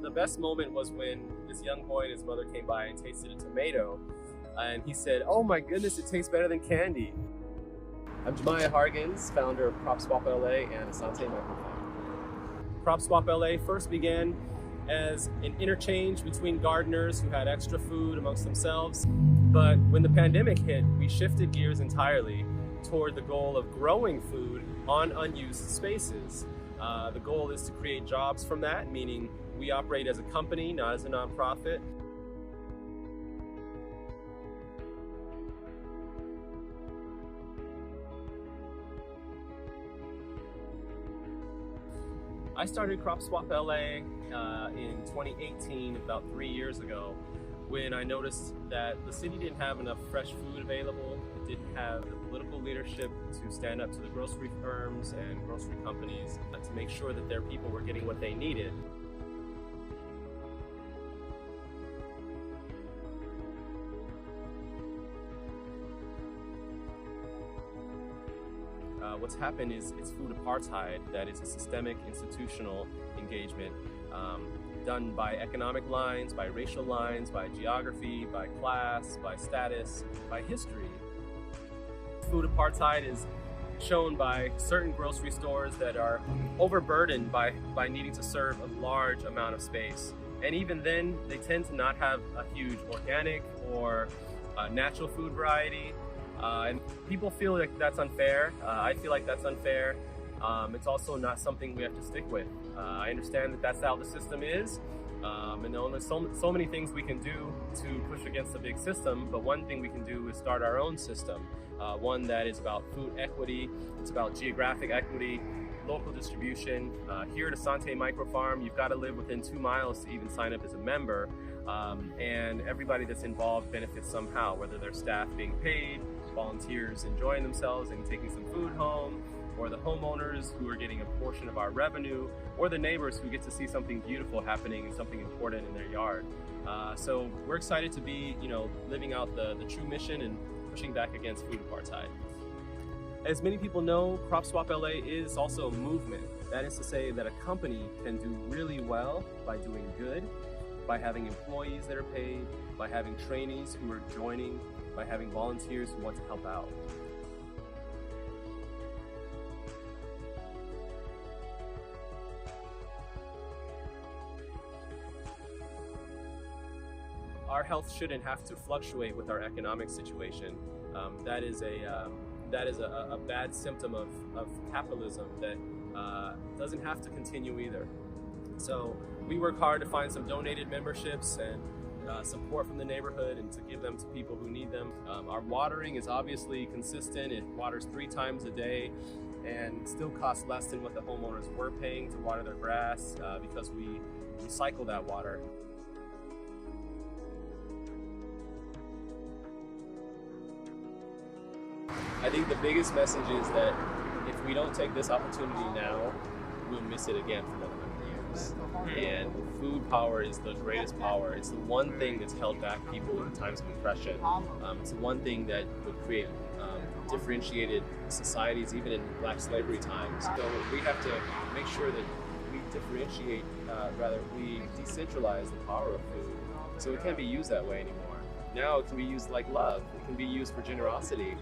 the best moment was when this young boy and his mother came by and tasted a tomato, and he said, "Oh my goodness, it tastes better than candy." I'm Jemiah Hargens, founder of Crop Swap LA and Asante Microfarming. Crop Swap LA first began as an interchange between gardeners who had extra food amongst themselves. But when the pandemic hit, we shifted gears entirely toward the goal of growing food on unused spaces. The goal is to create jobs from that, meaning we operate as a company, not as a nonprofit. I started Crop Swap LA in 2018, about 3 years ago, when I noticed that the city didn't have enough fresh food available. It didn't have the political leadership to stand up to the grocery firms and grocery companies to make sure that their people were getting what they needed. What's happened is it's food apartheid, that is a systemic institutional engagement done by economic lines, by racial lines, by geography, by class, by status, by history. Food apartheid is shown by certain grocery stores that are overburdened by needing to serve a large amount of space. And even then, they tend to not have a huge organic or natural food variety. And people feel like that's unfair. I feel like that's unfair. It's also not something we have to stick with. I understand that that's how the system is. And there's so many things we can do to push against the big system, but one thing we can do is start our own system. One that is about food equity, it's about geographic equity, local distribution. Here at Asante Microfarm, you've got to live within 2 miles to even sign up as a member. And everybody that's involved benefits somehow, whether they're staff being paid, volunteers enjoying themselves and taking some food home, or the homeowners who are getting a portion of our revenue, or the neighbors who get to see something beautiful happening and something important in their yard. So we're excited to be, living out the true mission and pushing back against food apartheid. As many people know, Crop Swap LA is also a movement. That is to say that a company can do really well by doing good, by having employees that are paid, by having trainees who are joining, by having volunteers who want to help out. Our health shouldn't have to fluctuate with our economic situation. That is a bad symptom of capitalism that doesn't have to continue either. So we work hard to find some donated memberships and support from the neighborhood and to give them to people who need them. Our watering is obviously consistent. It waters 3 times a day and still costs less than what the homeowners were paying to water their grass because we recycle that water. I think the biggest message is that if we don't take this opportunity now, we'll miss it again for another 100 years. And food power is the greatest power. It's the one thing that's held back people in times of oppression. It's the one thing that would create differentiated societies, even in Black slavery times. So we have to make sure that we differentiate, we decentralize the power of food so it can't be used that way anymore. Now it can be used like love. It can be used for generosity.